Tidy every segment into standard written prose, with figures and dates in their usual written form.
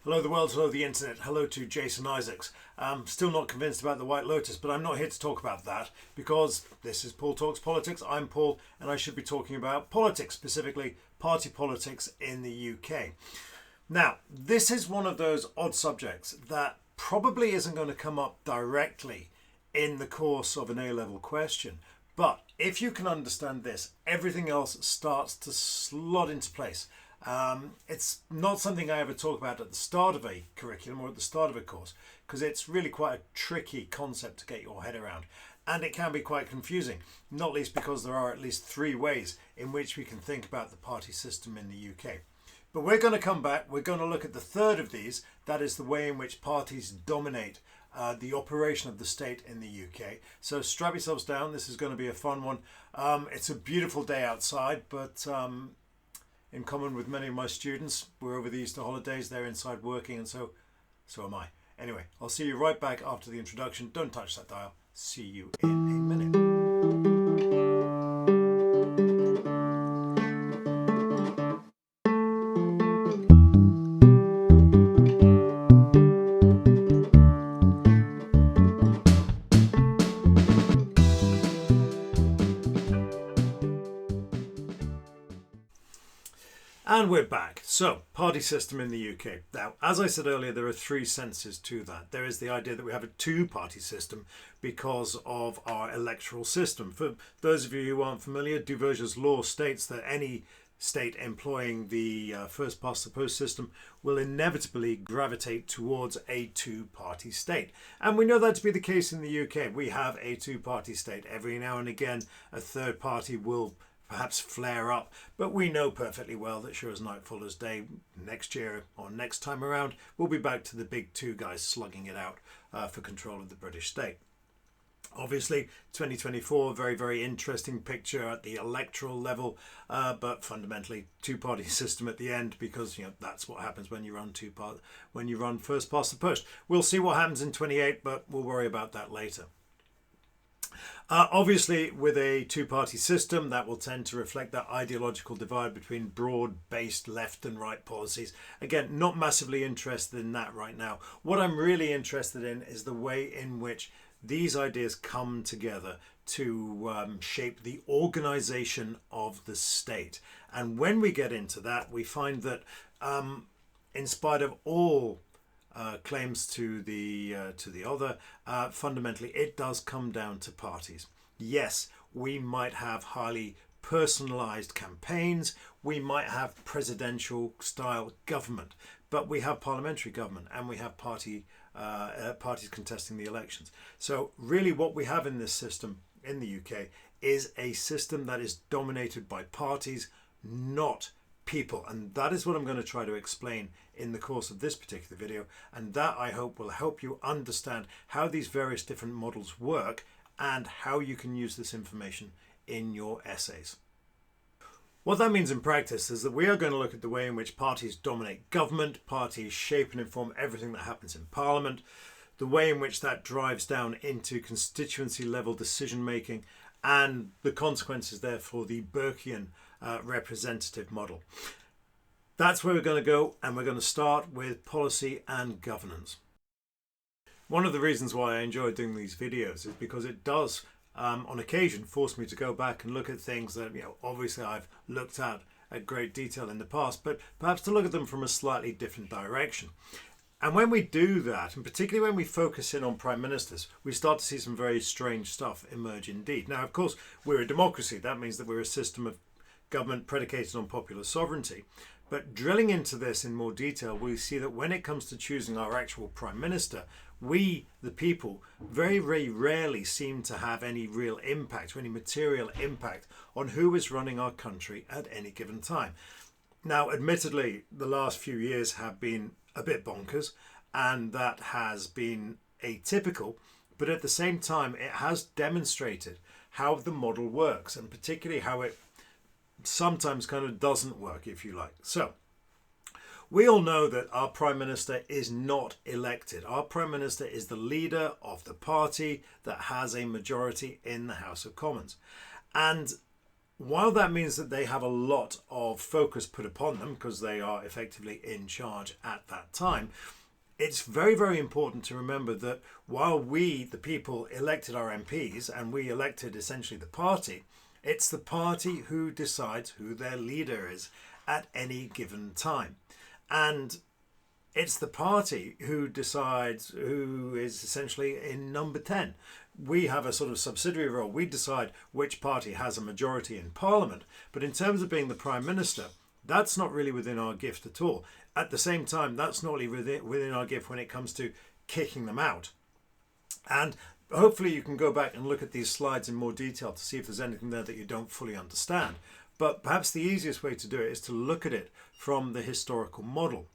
Hello the world, hello the internet, hello to Jason Isaacs. I'm still not convinced about the White Lotus, but I'm not here to talk about that because this is Paul Talks Politics. I'm Paul and I should be talking about politics, specifically party politics in the UK. Now, this is one of those odd subjects that probably isn't going to come up directly in the course of an A-level question. But if you can understand this, everything else starts to slot into place. It's not something I ever talk about at the start of a curriculum or at the start of a course because it's really quite a tricky concept to get your head around, and it can be quite confusing, not least because there are at least three ways in which we can think about the party system in the UK. But we're going to come back, we're going to look at the third of these, that is the way in which parties dominate the operation of the state in the UK. So strap yourselves down, this is going to be a fun one. It's a beautiful day outside, but in common with many of my students, we're over the Easter holidays, they're inside working, and so am I. Anyway, I'll see you right back after the introduction. Don't touch that dial. See you in a minute. And we're back. So, party system in the UK. Now, as I said earlier, there are three senses to that. There is the idea that we have a two-party system because of our electoral system. For those of you who aren't familiar, Duverger's law states that any state employing the first-past-the-post system will inevitably gravitate towards a two-party state. And we know that to be the case in the UK. We have a two-party state. Every now and again, a third party will perhaps flare up, but we know perfectly well that sure as night follows day, next year or next time around, we'll be back to the big two guys slugging it out for control of the British state. Obviously, 2024, very, very interesting picture at the electoral level, but fundamentally two-party system at the end because that's what happens when you run first past the post. We'll see what happens in 28, but we'll worry about that later. Obviously, with a two-party system, that will tend to reflect that ideological divide between broad-based left and right policies. Again, not massively interested in that right now. What I'm really interested in is the way in which these ideas come together to shape the organisation of the state. And when we get into that, we find that in spite of all claims to the other, fundamentally it does come down to parties. Yes, we might have highly personalized campaigns, we might have presidential style government, but we have parliamentary government and we have parties contesting the elections. So really what we have in this system in the UK is a system that is dominated by parties, not people, and that is what I'm going to try to explain in the course of this particular video, and that I hope will help you understand how these various different models work and how you can use this information in your essays. What that means in practice is that we are going to look at the way in which parties dominate government, parties shape and inform everything that happens in Parliament, the way in which that drives down into constituency level decision making, and the consequences there for the Burkean representative model. That's where we're going to go, and we're going to start with policy and governance. One of the reasons why I enjoy doing these videos is because it does on occasion force me to go back and look at things that obviously I've looked at great detail in the past, but perhaps to look at them from a slightly different direction. And when we do that, and particularly when we focus in on prime ministers, we start to see some very strange stuff emerge indeed. Now, of course, we're a democracy. That means that we're a system of government predicated on popular sovereignty. But drilling into this in more detail, we see that when it comes to choosing our actual prime minister, we, the people, very, very rarely seem to have any real impact or any material impact on who is running our country at any given time. Now, admittedly, the last few years have been a bit bonkers, and that has been atypical, but at the same time, it has demonstrated how the model works, and particularly how it sometimes kind of doesn't work, if you like. So we all know that our Prime Minister is not elected. Our Prime Minister is the leader of the party that has a majority in the House of Commons. And while that means that they have a lot of focus put upon them because they are effectively in charge at that time, it's very, very important to remember that while we, the people, elected our MPs and we elected essentially the party, it's the party who decides who their leader is at any given time. And it's the party who decides who is essentially in number 10. We have a sort of subsidiary role. We decide which party has a majority in Parliament. But in terms of being the Prime Minister, that's not really within our gift at all. At the same time, that's not really within our gift when it comes to kicking them out. And hopefully you can go back and look at these slides in more detail to see if there's anything there that you don't fully understand. But perhaps the easiest way to do it is to look at it from the historical model.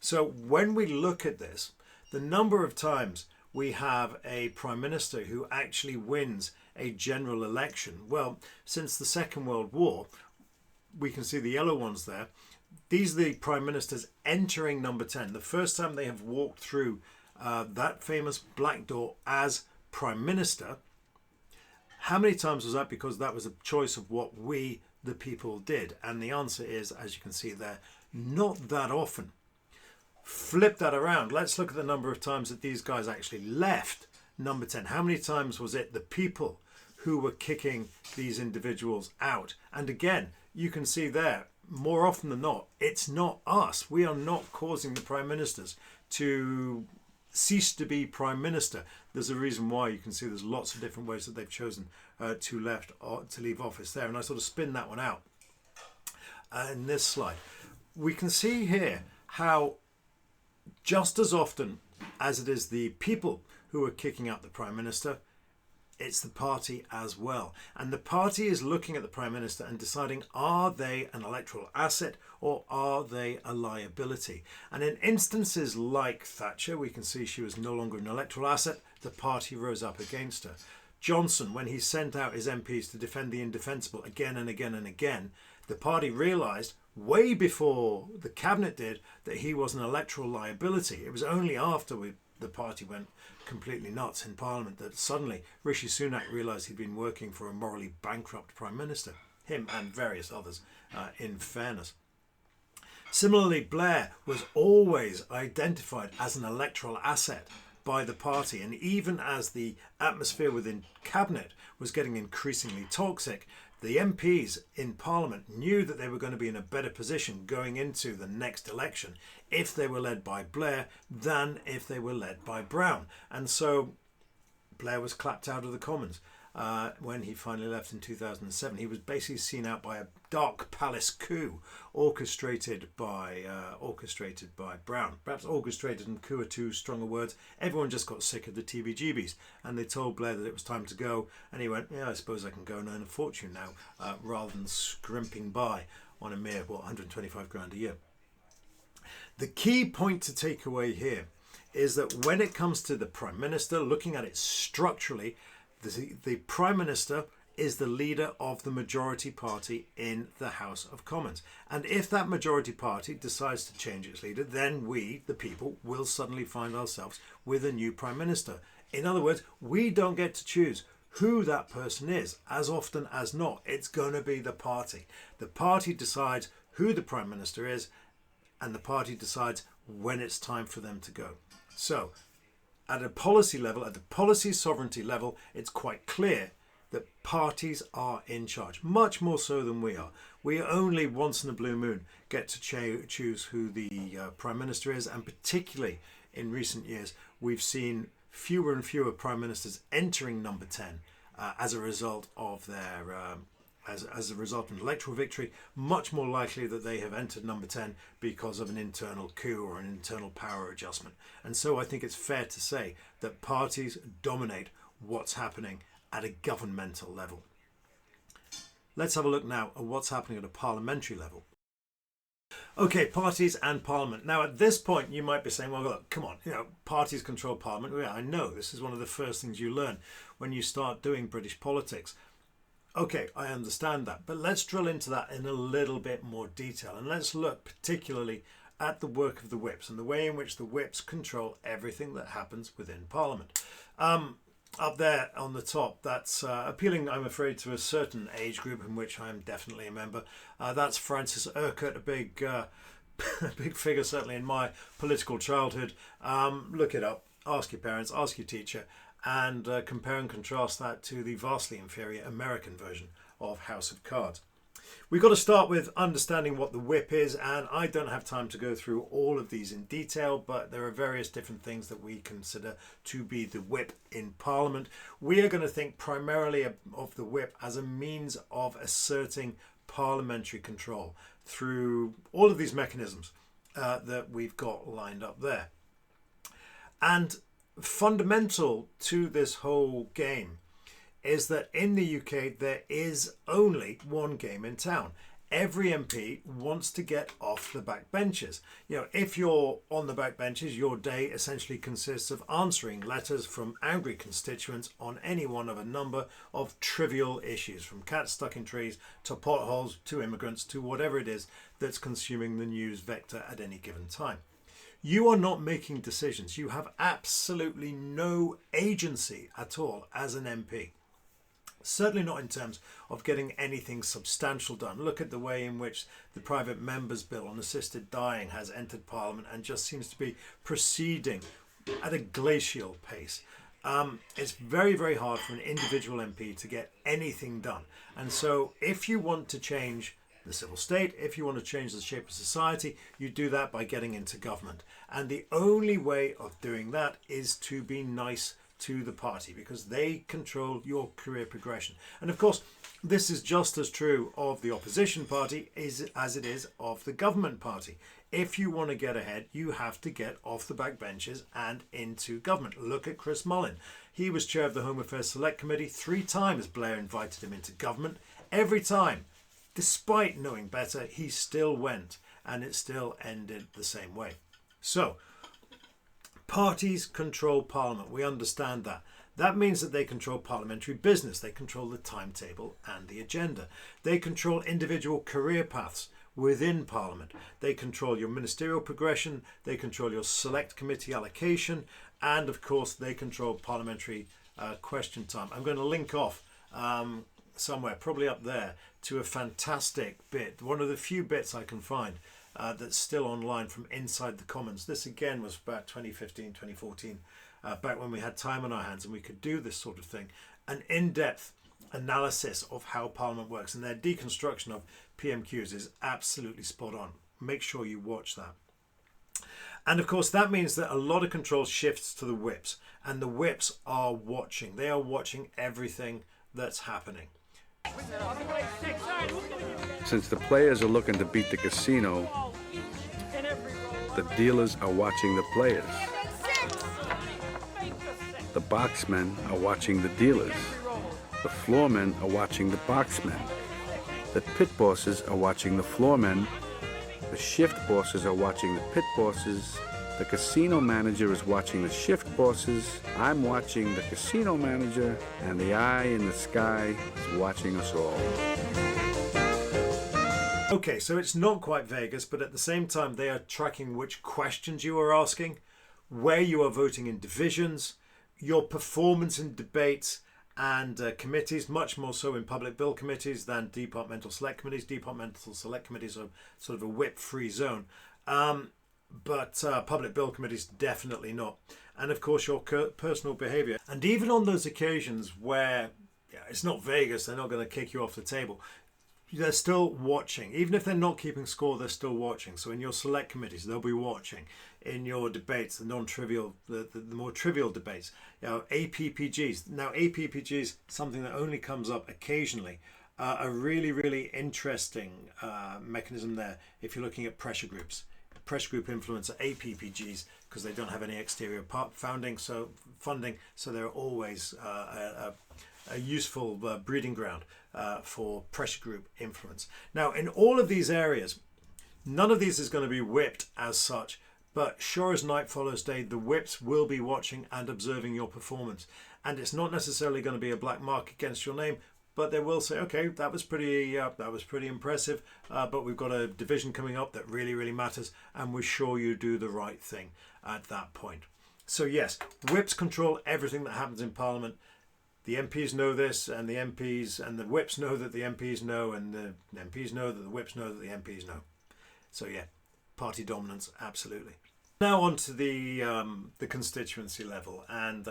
So when we look at this, the number of times we have a Prime Minister who actually wins a general election, well, since the Second World War, we can see the yellow ones there. These are the Prime Ministers entering number 10. The first time they have walked through that famous black door as Prime Minister. How many times was that? Because that was a choice of what we, the people, did. And the answer is, as you can see there, not that often. Flip that around. Let's look at the number of times that these guys actually left number 10. How many times was it the people who were kicking these individuals out? And again, you can see there, more often than not, it's not us. We are not causing the Prime Ministers to cease to be Prime Minister. There's a reason why. You can see there's lots of different ways that they've chosen to leave office there. And I sort of spin that one out in this slide. We can see here how just as often as it is the people who are kicking out the Prime Minister, it's the party as well. And the party is looking at the Prime Minister and deciding, are they an electoral asset or are they a liability? And in instances like Thatcher, we can see she was no longer an electoral asset. The party rose up against her. Johnson, when he sent out his MPs to defend the indefensible again and again and again, the party realised way before the cabinet did that he was an electoral liability. It was only after the party went completely nuts in Parliament that suddenly Rishi Sunak realised he'd been working for a morally bankrupt Prime Minister. Him and various others, in fairness. Similarly, Blair was always identified as an electoral asset by the party, and even as the atmosphere within cabinet was getting increasingly toxic, the MPs in Parliament knew that they were going to be in a better position going into the next election if they were led by Blair than if they were led by Brown. And so Blair was clapped out of the Commons when he finally left in 2007. He was basically seen out by a dark palace coup orchestrated by Brown. Perhaps orchestrated and coup are too stronger words. Everyone just got sick of the TBGBs and they told Blair that it was time to go, and he went, yeah, I suppose I can go and earn a fortune now, rather than scrimping by on a mere 125 grand a year. The key point to take away here is that when it comes to the Prime Minister, looking at it structurally, the Prime Minister is the leader of the majority party in the House of Commons. And if that majority party decides to change its leader, then we, the people, will suddenly find ourselves with a new Prime Minister. In other words, we don't get to choose who that person is. As often as not, it's going to be the party. The party decides who the Prime Minister is, and the party decides when it's time for them to go. So, at a policy level, at the policy sovereignty level, it's quite clear that parties are in charge, much more so than we are. We only once in a blue moon get to choose who the Prime Minister is, and particularly in recent years, we've seen fewer and fewer Prime Ministers entering number 10 as a result of their as a result of an electoral victory. Much more likely that they have entered number 10 because of an internal coup or an internal power adjustment. And so I think it's fair to say that parties dominate what's happening at a governmental level. Let's have a look now at what's happening at a parliamentary level. Okay, parties and Parliament. Now, at this point, you might be saying, well, look, come on, parties control Parliament. Yeah, I know this is one of the first things you learn when you start doing British politics. Okay, I understand that, but let's drill into that in a little bit more detail, and let's look particularly at the work of the whips and the way in which the whips control everything that happens within Parliament. up there on the top, that's appealing, I'm afraid, to a certain age group in which I'm definitely a member. That's Francis Urquhart, a big, a big figure certainly in my political childhood. Look it up, ask your parents, ask your teacher, and compare and contrast that to the vastly inferior American version of House of Cards. We've got to start with understanding what the whip is, and I don't have time to go through all of these in detail, but there are various different things that we consider to be the whip in Parliament. We are going to think primarily of the whip as a means of asserting parliamentary control through all of these mechanisms that we've got lined up there. And fundamental to this whole game is that in the UK there is only one game in town. Every MP wants to get off the back benches. You know, if you're on the back benches, your day essentially consists of answering letters from angry constituents on any one of a number of trivial issues, from cats stuck in trees to potholes to immigrants to whatever it is that's consuming the news vector at any given time. You are not making decisions. You have absolutely no agency at all as an MP. Certainly not in terms of getting anything substantial done. Look at the way in which the private members bill on assisted dying has entered Parliament and just seems to be proceeding at a glacial pace. It's very, very hard for an individual MP to get anything done. And so if you want to change the civil state, if you want to change the shape of society, you do that by getting into government. And the only way of doing that is to be nice to the party, because they control your career progression. And of course, this is just as true of the opposition party as it is of the government party. If you want to get ahead, you have to get off the back benches and into government. Look at Chris Mullin. He was chair of the Home Affairs Select Committee. 3 times Blair invited him into government. Every time, despite knowing better, he still went, and it still ended the same way. So, parties control Parliament. We understand that. That means that they control parliamentary business. They control the timetable and the agenda. They control individual career paths within Parliament. They control your ministerial progression. They control your select committee allocation. And of course, they control parliamentary question time. I'm going to link off somewhere, probably up there, to a fantastic bit. One of the few bits I can find that's still online from inside the Commons. This again was about 2015, 2014, back when we had time on our hands and we could do this sort of thing. An in-depth analysis of how Parliament works, and their deconstruction of PMQs is absolutely spot on. Make sure you watch that. And of course, that means that a lot of control shifts to the whips, and the whips are watching. They are watching everything that's happening. Since the players are looking to beat the casino, the dealers are watching the players. The boxmen are watching the dealers. The floormen are watching the boxmen. The pit bosses are watching the floormen. The shift bosses are watching the pit bosses. The casino manager is watching the shift bosses. I'm watching the casino manager, and the eye in the sky is watching us all. Okay, so it's not quite Vegas, but at the same time, they are tracking which questions you are asking, where you are voting in divisions, your performance in debates and committees, much more so in public bill committees than departmental select committees. Departmental select committees are sort of a whip-free zone. But public bill committees definitely not. And of course your personal behaviour. And even on those occasions where it's not Vegas, they're not going to kick you off the table, they're still watching. Even if they're not keeping score, they're still watching. So in your select committees, they'll be watching. In your debates, the non-trivial, the more trivial debates, APPGs. Now APPGs, something that only comes up occasionally, a really, really interesting mechanism there if you're looking at pressure groups. Pressure group influence are APPGs because they don't have any exterior funding, so they're always a useful breeding ground for pressure group influence. Now, in all of these areas, none of these is going to be whipped as such, but sure as night follows day, the whips will be watching and observing your performance. And it's not necessarily going to be a black mark against your name, but they will say, okay, that was pretty impressive, but we've got a division coming up that really, really matters, and we're sure you do the right thing at that point. So yes, whips control everything that happens in Parliament. The MPs know this, and the MPs and the whips know that the MPs know, and the MPs know that the whips know that the MPs know. So yeah, party dominance, absolutely. Now on to the constituency level, and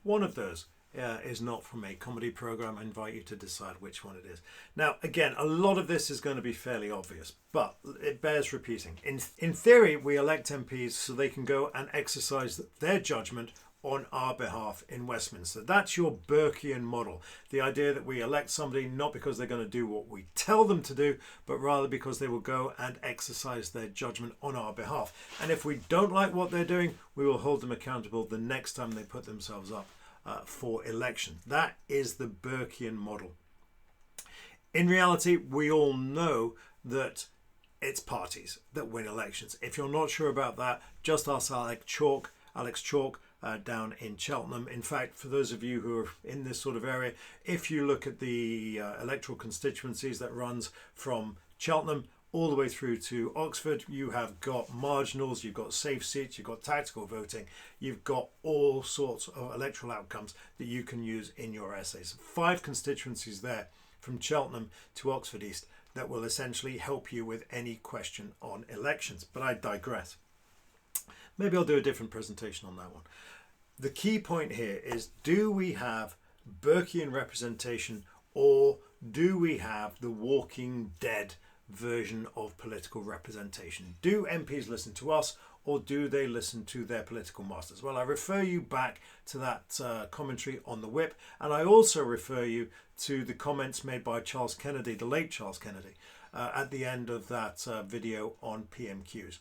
one of those is not from a comedy program. I invite you to decide which one it is. Now, again, a lot of this is going to be fairly obvious, but it bears repeating. In theory, we elect MPs so they can go and exercise their judgment on our behalf in Westminster. That's your Burkean model. The idea that we elect somebody not because they're going to do what we tell them to do, but rather because they will go and exercise their judgment on our behalf. And if we don't like what they're doing, we will hold them accountable the next time they put themselves up for election. That is the Burkean model. In reality, we all know that it's parties that win elections. If you're not sure about that, just ask Alex Chalk, down in Cheltenham. In fact, for those of you who are in this sort of area, if you look at the electoral constituencies that runs from Cheltenham all the way through to Oxford, you have got marginals, you've got safe seats, you've got tactical voting, you've got all sorts of electoral outcomes that you can use in your essays. 5 constituencies there from Cheltenham to Oxford East that will essentially help you with any question on elections. But I digress. Maybe I'll do a different presentation on that one. The key point here is, do we have Burkean representation, or do we have the Walking Dead version of political representation? Do MPs listen to us, or do they listen to their political masters? Well, I refer you back to that commentary on the whip, and I also refer you to the comments made by Charles Kennedy, the late Charles Kennedy, at the end of that video on PMQs.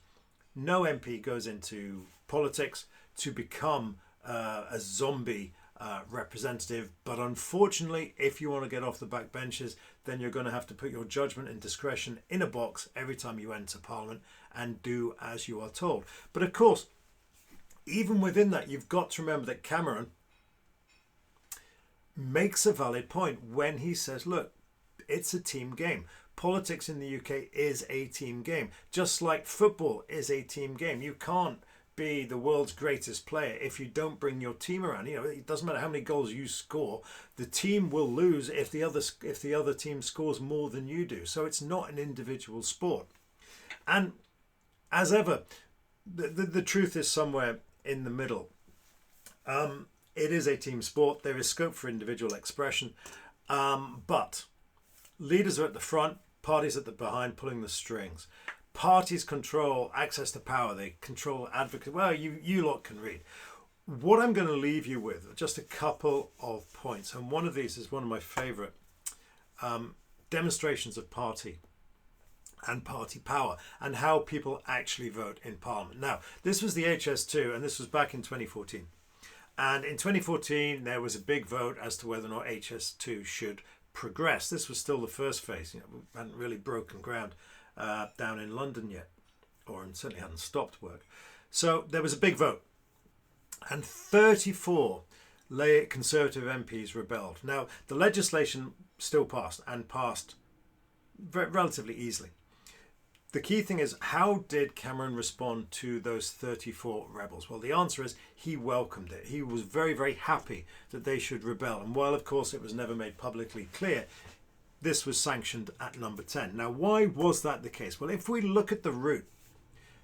No MP goes into politics to become a zombie representative, but unfortunately, if you want to get off the back benches, then you're going to have to put your judgment and discretion in a box every time you enter Parliament and do as you are told. But of course, even within that, you've got to remember that Cameron makes a valid point when he says, look, it's a team game. Politics in the UK is a team game, just like football is a team game. You can't be the world's greatest player if you don't bring your team around. You know, it doesn't matter how many goals you score, the team will lose if the other team scores more than you do. So it's not an individual sport. And as ever, the truth is somewhere in the middle. It is a team sport. There is scope for individual expression, but leaders are at the front, parties at the behind, pulling the strings. Parties control access to power. They control advocacy. Well, you lot can read. What I'm going to leave you with are just a couple of points. And one of these is one of my favourite demonstrations of party and party power and how people actually vote in Parliament. Now, this was the HS2, and this was back in 2014. And in 2014, there was a big vote as to whether or not HS2 should progress. This was still the first phase. You know, we hadn't really broken ground down in London yet, or certainly hadn't stopped work. So there was a big vote, and 34 Conservative MPs rebelled. Now, the legislation still passed, and passed relatively easily. The key thing is, how did Cameron respond to those 34 rebels? Well, the answer is he welcomed it. He was very, very happy that they should rebel. And while, of course, it was never made publicly clear, this was sanctioned at number 10. Now, why was that the case? Well, if we look at the route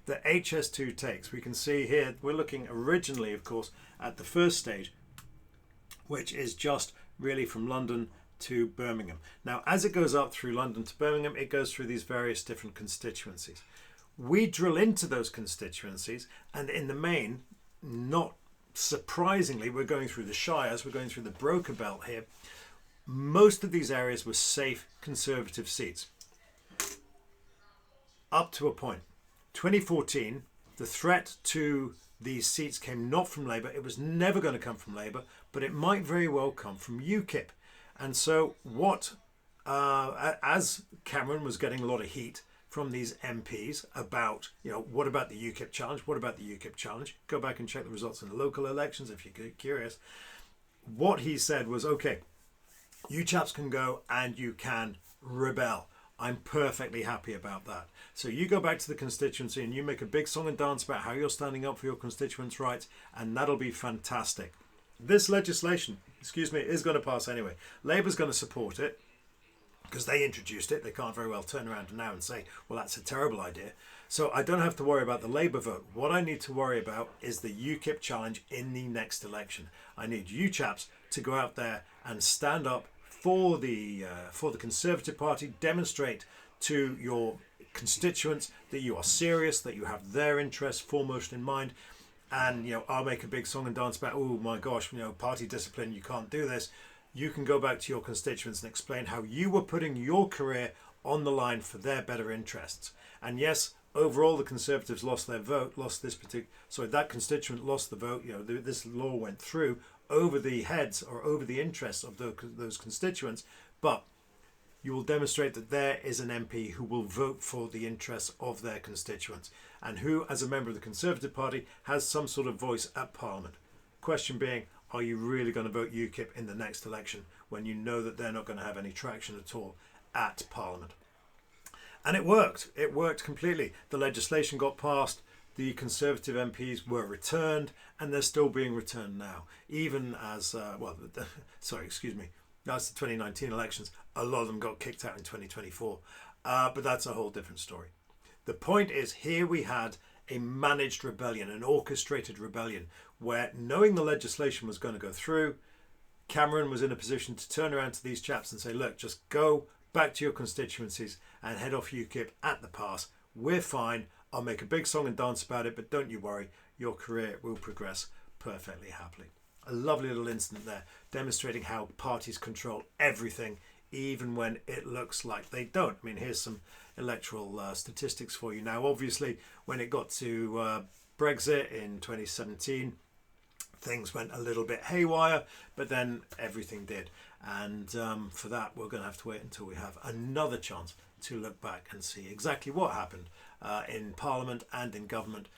that HS2 takes, we can see here, we're looking originally, of course, at the first stage, which is just really from London to Birmingham. Now, as it goes up through London to Birmingham, it goes through these various different constituencies. We drill into those constituencies, and in the main, not surprisingly, we're going through the shires, we're going through the broker belt here. Most of these areas were safe Conservative seats. Up to a point. 2014, the threat to these seats came not from Labour. It was never going to come from Labour, but it might very well come from UKIP. And so as Cameron was getting a lot of heat from these MPs about, what about the UKIP challenge? What about the UKIP challenge? Go back and check the results in the local elections if you're curious. What he said was, okay, you chaps can go and you can rebel. I'm perfectly happy about that. So you go back to the constituency and you make a big song and dance about how you're standing up for your constituents' rights, and that'll be fantastic. This legislation, is going to pass anyway. Labour's going to support it because they introduced it. They can't very well turn around now and say, well, that's a terrible idea. So I don't have to worry about the Labour vote. What I need to worry about is the UKIP challenge in the next election. I need you chaps to go out there and stand up for the Conservative Party, demonstrate to your constituents that you are serious, that you have their interests foremost in mind. And, I'll make a big song and dance about, oh my gosh, party discipline, you can't do this. You can go back to your constituents and explain how you were putting your career on the line for their better interests. And yes, overall, the Conservatives lost their vote, that constituent lost the vote. This law went through over the heads or over the interests of those constituents, but you will demonstrate that there is an MP who will vote for the interests of their constituents and who, as a member of the Conservative Party, has some sort of voice at Parliament. Question being, are you really going to vote UKIP in the next election when you know that they're not going to have any traction at all at Parliament? And it worked. It worked completely. The legislation got passed. The Conservative MPs were returned, and they're still being returned now. Even as, that's the 2019 elections. A lot of them got kicked out in 2024. But that's a whole different story. The point is, here we had a managed rebellion, an orchestrated rebellion, where knowing the legislation was going to go through, Cameron was in a position to turn around to these chaps and say, look, just go back to your constituencies and head off UKIP at the pass. We're fine. I'll make a big song and dance about it, but don't you worry, your career will progress perfectly happily. A lovely little incident there, demonstrating how parties control everything, even when it looks like they don't. I mean, here's some electoral statistics for you. Now, obviously, when it got to Brexit in 2017, things went a little bit haywire, but then everything did. And for that, we're going to have to wait until we have another chance to look back and see exactly what happened in Parliament and in government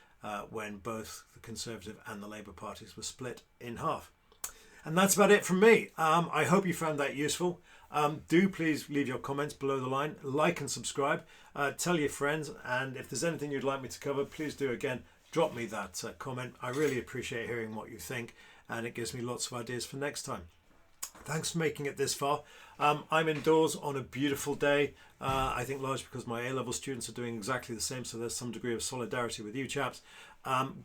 when both the Conservative and the Labour parties were split in half. And that's about it from me. I hope you found that useful. Do please leave your comments below the line, like and subscribe, tell your friends, and if there's anything you'd like me to cover, please do again, drop me that comment. I really appreciate hearing what you think, and it gives me lots of ideas for next time. Thanks for making it this far. I'm indoors on a beautiful day. I think largely because my A-level students are doing exactly the same, so there's some degree of solidarity with you chaps.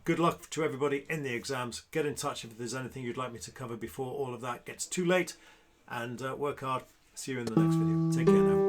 Good luck to everybody in the exams. Get in touch if there's anything you'd like me to cover before all of that gets too late. And work hard. See you in the next video. Take care now.